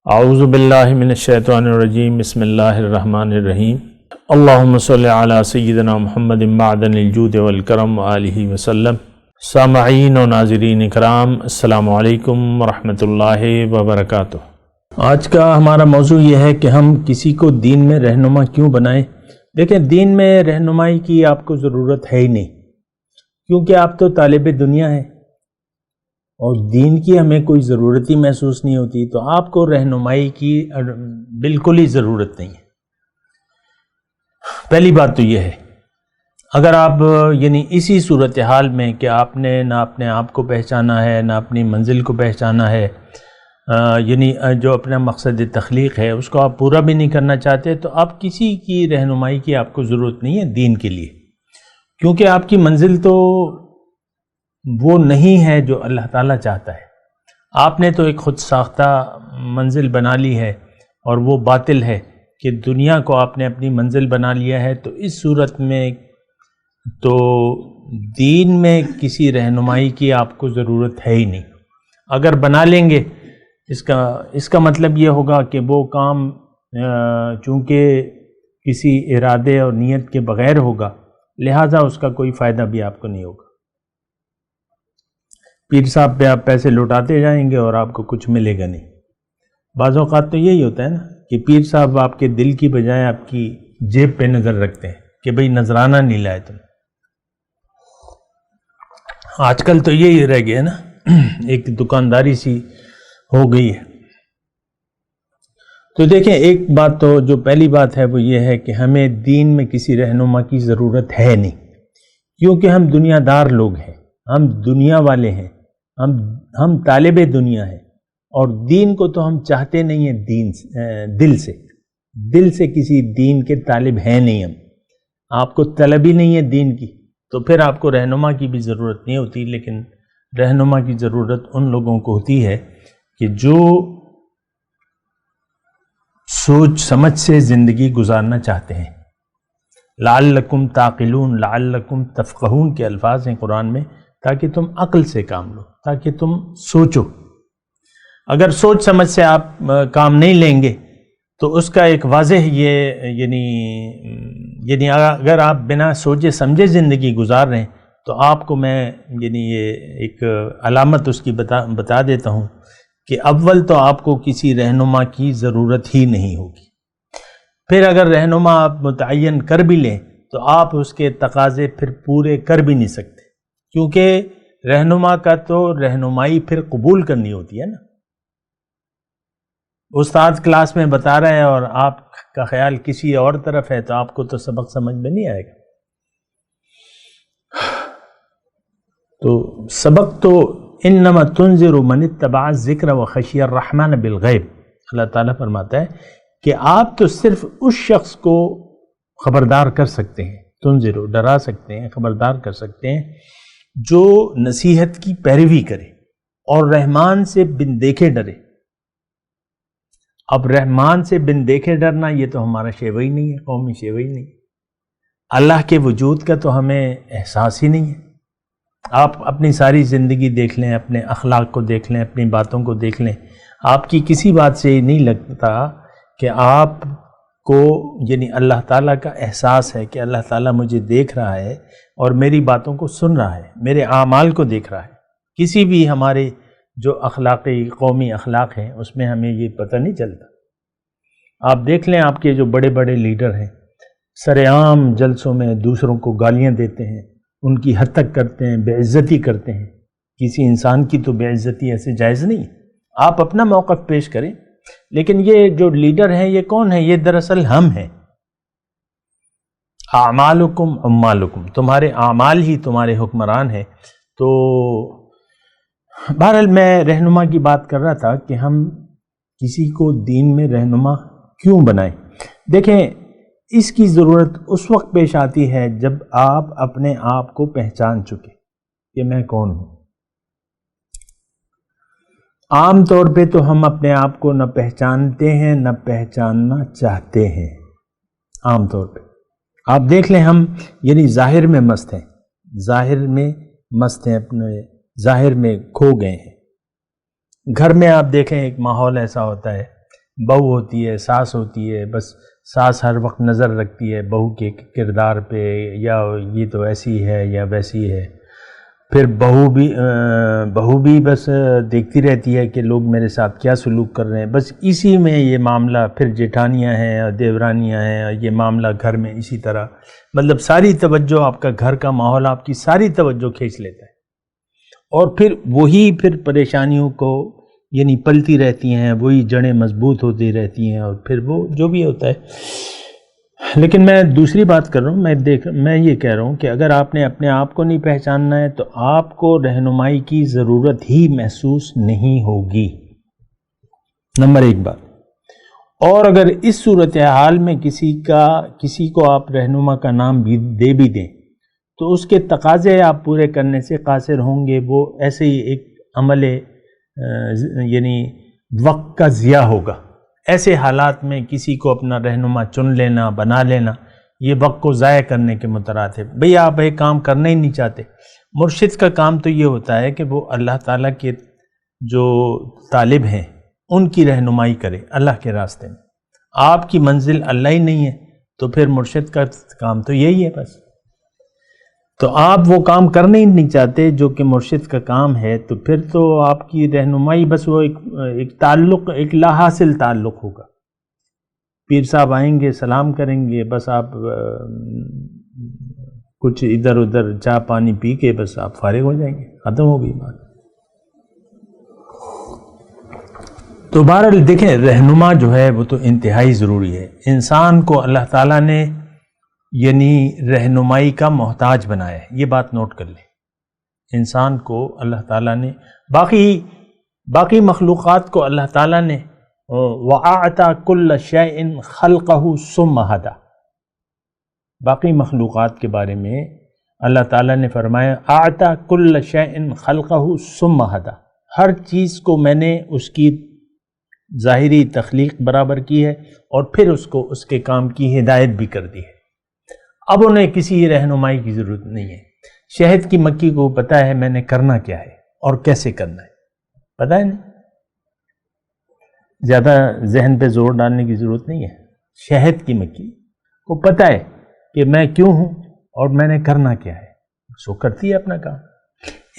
اعوذ باللہ من الشیطان الرجیم بسم اللہ الرحمن الرحیم اللہم صلی علی سیدنا محمد معدن الجود والکرم وآلہ وسلم۔ سامعین و ناظرین اکرام، السلام علیکم ورحمۃ اللہ وبرکاتہ۔ آج کا ہمارا موضوع یہ ہے کہ ہم کسی کو دین میں رہنما کیوں بنائیں۔ دیکھیں، دین میں رہنمائی کی آپ کو ضرورت ہے ہی نہیں، کیونکہ آپ تو طالب دنیا ہیں اور دین کی ہمیں کوئی ضرورت ہی محسوس نہیں ہوتی، تو آپ کو رہنمائی کی بالکل ہی ضرورت نہیں ہے۔ پہلی بات تو یہ ہے، اگر آپ اسی صورتحال میں کہ آپ نے نہ اپنے آپ کو پہچانا ہے نہ اپنی منزل کو پہچانا ہے، جو اپنا مقصد تخلیق ہے اس کو آپ پورا بھی نہیں کرنا چاہتے، تو آپ کسی کی رہنمائی کی آپ کو ضرورت نہیں ہے دین کے لیے، کیونکہ آپ کی منزل تو وہ نہیں ہے جو اللہ تعالیٰ چاہتا ہے۔ آپ نے تو ایک خود ساختہ منزل بنا لی ہے اور وہ باطل ہے کہ دنیا کو آپ نے اپنی منزل بنا لیا ہے، تو اس صورت میں تو دین میں کسی رہنمائی کی آپ کو ضرورت ہے ہی نہیں۔ اگر بنا لیں گے اس کا مطلب یہ ہوگا کہ وہ کام چونکہ کسی ارادے اور نیت کے بغیر ہوگا، لہٰذا اس کا کوئی فائدہ بھی آپ کو نہیں ہوگا۔ پیر صاحب پہ آپ پیسے لوٹاتے جائیں گے اور آپ کو کچھ ملے گا نہیں۔ بعض اوقات تو یہی ہوتا ہے نا کہ پیر صاحب آپ کے دل کی بجائے آپ کی جیب پہ نظر رکھتے ہیں کہ بھئی نذرانہ نہیں لائے تم۔ آج کل تو یہی رہ گیا نا، ایک دکانداری سی ہو گئی ہے۔ تو دیکھیں، ایک بات تو جو پہلی بات ہے وہ یہ ہے کہ ہمیں دین میں کسی رہنما کی ضرورت ہے نہیں، کیونکہ ہم دنیا دار لوگ ہیں، ہم دنیا والے ہیں، ہم طالب دنیا ہیں، اور دین کو تو ہم چاہتے نہیں ہیں دل سے کسی دین کے طالب ہیں نہیں ہم۔ آپ کو طلب ہی نہیں ہے دین کی، تو پھر آپ کو رہنما کی بھی ضرورت نہیں ہوتی۔ لیکن رہنما کی ضرورت ان لوگوں کو ہوتی ہے کہ جو سوچ سمجھ سے زندگی گزارنا چاہتے ہیں۔ لعلکم تعقلون، لعلکم تفقہون کے الفاظ ہیں قرآن میں، تاکہ تم عقل سے کام لو، تاکہ تم سوچو۔ اگر سوچ سمجھ سے آپ کام نہیں لیں گے تو اس کا ایک واضح اگر آپ بنا سوچے سمجھے زندگی گزار رہے ہیں تو آپ کو میں یہ ایک علامت اس کی بتا دیتا ہوں کہ اول تو آپ کو کسی رہنما کی ضرورت ہی نہیں ہوگی۔ پھر اگر رہنما آپ متعین کر بھی لیں تو آپ اس کے تقاضے پھر پورے کر بھی نہیں سکتے، کیونکہ رہنما کا تو رہنمائی پھر قبول کرنی ہوتی ہے نا۔ استاد کلاس میں بتا رہے ہیں اور آپ کا خیال کسی اور طرف ہے تو آپ کو تو سبق سمجھ میں نہیں آئے گا۔ تو سبق تو انما تنذر من اتبع الذکر وخشی الرحمن بالغیب، اللہ تعالیٰ فرماتا ہے کہ آپ تو صرف اس شخص کو خبردار کر سکتے ہیں، تنذر ڈرا سکتے ہیں، خبردار کر سکتے ہیں جو نصیحت کی پیروی کرے اور رحمان سے بن دیکھے ڈرے۔ اب رحمان سے بن دیکھے ڈرنا یہ تو ہمارا شیوہ ہی نہیں ہے، قومی شیوہ ہی نہیں۔ اللہ کے وجود کا تو ہمیں احساس ہی نہیں ہے۔ آپ اپنی ساری زندگی دیکھ لیں، اپنے اخلاق کو دیکھ لیں، اپنی باتوں کو دیکھ لیں، آپ کی کسی بات سے یہ نہیں لگتا کہ آپ کو اللہ تعالیٰ کا احساس ہے کہ اللہ تعالیٰ مجھے دیکھ رہا ہے اور میری باتوں کو سن رہا ہے، میرے اعمال کو دیکھ رہا ہے۔ کسی بھی ہمارے جو اخلاقی قومی اخلاق ہیں اس میں ہمیں یہ پتہ نہیں چلتا۔ آپ دیکھ لیں، آپ کے جو بڑے بڑے لیڈر ہیں سر عام جلسوں میں دوسروں کو گالیاں دیتے ہیں، ان کی حد تک کرتے ہیں، بے عزتی کرتے ہیں۔ کسی انسان کی تو بے عزتی ایسے جائز نہیں ہے، آپ اپنا موقف پیش کریں۔ لیکن یہ جو لیڈر ہیں یہ کون ہیں؟ یہ دراصل ہم ہیں۔ اعمالکم عمالکم، تمہارے اعمال ہی تمہارے حکمران ہیں۔ تو بہرحال میں رہنما کی بات کر رہا تھا کہ ہم کسی کو دین میں رہنما کیوں بنائیں۔ دیکھیں، اس کی ضرورت اس وقت پیش آتی ہے جب آپ اپنے آپ کو پہچان چکے کہ میں کون ہوں۔ عام طور پہ تو ہم اپنے آپ کو نہ پہچانتے ہیں نہ پہچاننا چاہتے ہیں۔ عام طور پہ آپ دیکھ لیں، ہم ظاہر میں مست ہیں، اپنے ظاہر میں کھو گئے ہیں۔ گھر میں آپ دیکھیں ایک ماحول ایسا ہوتا ہے بہو ہوتی ہے، ساس ہوتی ہے، بس ساس ہر وقت نظر رکھتی ہے بہو کے کردار پہ، یا یہ تو ایسی ہے یا ویسی ہے. پھر بہو بھی بس دیکھتی رہتی ہے کہ لوگ میرے ساتھ کیا سلوک کر رہے ہیں. بس اسی میں یہ معاملہ، پھر جیٹھانیاں ہیں اور دیورانیاں ہیں، اور یہ معاملہ گھر میں اسی طرح، مطلب ساری توجہ، آپ کا گھر کا ماحول آپ کی ساری توجہ کھینچ لیتا ہے. اور پھر وہی پھر پریشانیوں کو یعنی پلتی رہتی ہیں، وہی جڑیں مضبوط ہوتی رہتی ہیں، اور پھر وہ جو بھی ہوتا ہے. لیکن میں دوسری بات کر رہا ہوں، میں یہ کہہ رہا ہوں کہ اگر آپ نے اپنے آپ کو نہیں پہچاننا ہے تو آپ کو رہنمائی کی ضرورت ہی محسوس نہیں ہوگی، نمبر ایک بات. اور اگر اس صورتحال میں کسی کو آپ رہنما کا نام بھی دیں تو اس کے تقاضے آپ پورے کرنے سے قاصر ہوں گے. وہ ایسے ہی ایک عمل یعنی وقت کا ضیاع ہوگا. ایسے حالات میں کسی کو اپنا رہنما چن لینا، بنا لینا، یہ وقت کو ضائع کرنے کے مترادف ہے. بھئی آپ ایک کام کرنا ہی نہیں چاہتے. مرشد کا کام تو یہ ہوتا ہے کہ وہ اللہ تعالیٰ کے جو طالب ہیں ان کی رہنمائی کرے اللہ کے راستے میں. آپ کی منزل اللہ ہی نہیں ہے تو پھر مرشد کا کام تو یہی ہے بس. تو آپ وہ کام کرنے ہی نہیں چاہتے جو کہ مرشد کا کام ہے، تو پھر تو آپ کی رہنمائی بس وہ ایک تعلق، ایک لا حاصل تعلق ہوگا. پیر صاحب آئیں گے، سلام کریں گے، بس آپ کچھ ادھر ادھر چائے پانی پی کے بس آپ فارغ ہو جائیں گے، ختم ہو گئی بات. تو بہرحال دیکھیں، رہنما جو ہے وہ تو انتہائی ضروری ہے. انسان کو اللہ تعالیٰ نے یعنی رہنمائی کا محتاج بنایا ہے، یہ بات نوٹ کر لیں. انسان کو اللہ تعالیٰ نے، باقی مخلوقات کو اللہ تعالیٰ نے وَأَعْطَى كُلَّ شَيْءٍ خَلْقَهُ ثُمَّ هَدَى، باقی مخلوقات کے بارے میں اللہ تعالیٰ نے فرمایا أَعْطَى كُلَّ شَيْءٍ خَلْقَهُ ثُمَّ هَدَى، ہر چیز کو میں نے اس کی ظاہری تخلیق برابر کی ہے اور پھر اس کو اس کے کام کی ہدایت بھی کر دی ہے. اب انہیں کسی رہنمائی کی ضرورت نہیں ہے. شہد کی مکھی کو پتہ ہے میں نے کرنا کیا ہے اور کیسے کرنا ہے، پتہ ہے نہیں، زیادہ ذہن پہ زور ڈالنے کی ضرورت نہیں ہے. شہد کی مکھی کو پتہ ہے کہ میں کیوں ہوں اور میں نے کرنا کیا ہے، سو کرتی ہے اپنا کام.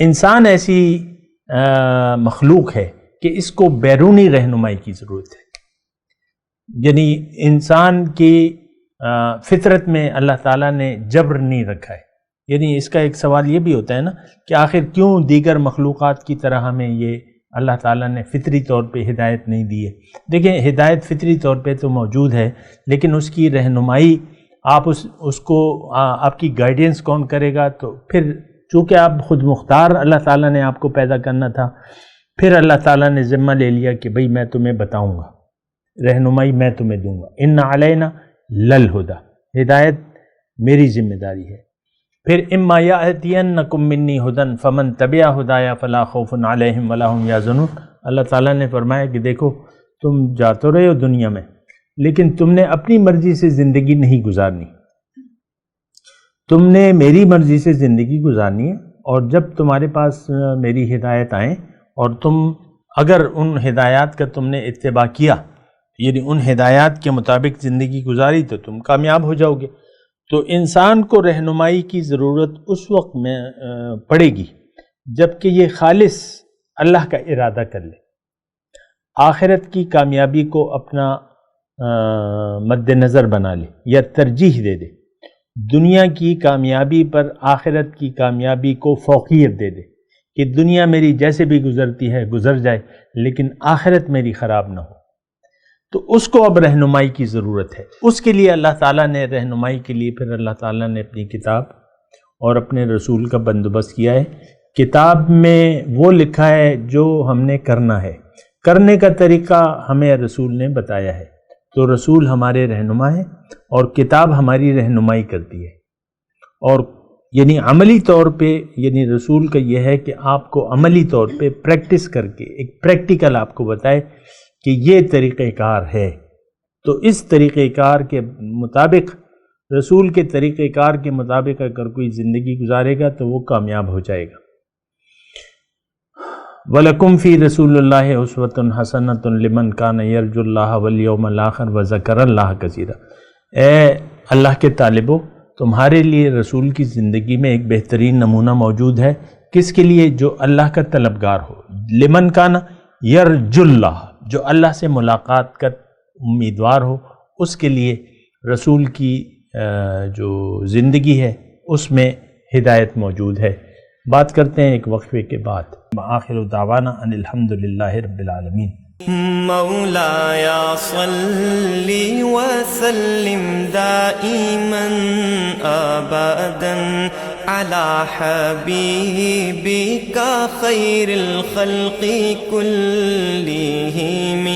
انسان ایسی مخلوق ہے کہ اس کو بیرونی رہنمائی کی ضرورت ہے. یعنی انسان کی فطرت میں اللہ تعالیٰ نے جبر نہیں رکھا ہے. یعنی اس کا ایک سوال یہ بھی ہوتا ہے نا کہ آخر کیوں دیگر مخلوقات کی طرح ہمیں یہ اللہ تعالیٰ نے فطری طور پہ ہدایت نہیں دی ہے. دیکھیں، ہدایت فطری طور پہ تو موجود ہے، لیکن اس کی رہنمائی آپ اس کو آپ کی گائیڈنس کون کرے گا؟ تو پھر چونکہ آپ خود مختار اللہ تعالیٰ نے آپ کو پیدا کرنا تھا، پھر اللہ تعالیٰ نے ذمہ لے لیا کہ بھئی میں تمہیں بتاؤں گا، رہنمائی میں تمہیں دوں گا. ان علینا للہدی، ہدایت میری ذمہ داری ہے. پھر اما یاتینکم منی ہدی فمن تبع ہدایا فلا خوف علیہم ولا هم یحزنون. اللہ تعالیٰ نے فرمایا کہ دیکھو تم جا تو رہے ہو دنیا میں، لیکن تم نے اپنی مرضی سے زندگی نہیں گزارنی، تم نے میری مرضی سے زندگی گزارنی ہے. اور جب تمہارے پاس میری ہدایت آئیں اور تم اگر ان ہدایات کا تم نے اتباع کیا، یعنی ان ہدایات کے مطابق زندگی گزاری، تو تم کامیاب ہو جاؤ گے. تو انسان کو رہنمائی کی ضرورت اس وقت میں پڑے گی جب کہ یہ خالص اللہ کا ارادہ کر لے، آخرت کی کامیابی کو اپنا مد نظر بنا لے یا ترجیح دے دے، دنیا کی کامیابی پر آخرت کی کامیابی کو فوقیت دے دے کہ دنیا میری جیسے بھی گزرتی ہے گزر جائے لیکن آخرت میری خراب نہ ہو. تو اس کو اب رہنمائی کی ضرورت ہے. اس کے لیے اللہ تعالیٰ نے رہنمائی کے لیے پھر اللہ تعالیٰ نے اپنی کتاب اور اپنے رسول کا بندوبست کیا ہے. کتاب میں وہ لکھا ہے جو ہم نے کرنا ہے، کرنے کا طریقہ ہمیں رسول نے بتایا ہے. تو رسول ہمارے رہنما ہیں اور کتاب ہماری رہنمائی کرتی ہے. اور یعنی عملی طور پہ، یعنی رسول کا یہ ہے کہ آپ کو عملی طور پہ پریکٹس کر کے ایک پریکٹیکل آپ کو بتائے کہ یہ طریقہ کار ہے. تو اس طریقہ کار کے مطابق، رسول کے طریقہ کار کے مطابق اگر کوئی زندگی گزارے گا تو وہ کامیاب ہو جائے گا. وَلَكُمْ فِي رَسُولِ اللَّهِ أُسْوَةٌ حَسَنَةٌ لِمَنْ كَانَ يَرْجُو اللَّهَ وَالْيَوْمَ الْآخِرَ وَذَكَرَ اللَّهَ كَثِيرًا۔ اے اللہ کے طالبو، تمہارے لیے رسول کی زندگی میں ایک بہترین نمونہ موجود ہے، کس کے لیے؟ جو اللہ کا طلبگار ہو، لمن کان یرجو اللہ، جو اللہ سے ملاقات کا امیدوار ہو، اس کے لیے رسول کی جو زندگی ہے اس میں ہدایت موجود ہے۔ بات کرتے ہیں ایک وقفے کے بعد۔ آخر دعوانا ان الحمدللہ رب العالمین۔ مولایا صلی وسلم دائما ابدا على حبیبک خیر الخلق كلهم۔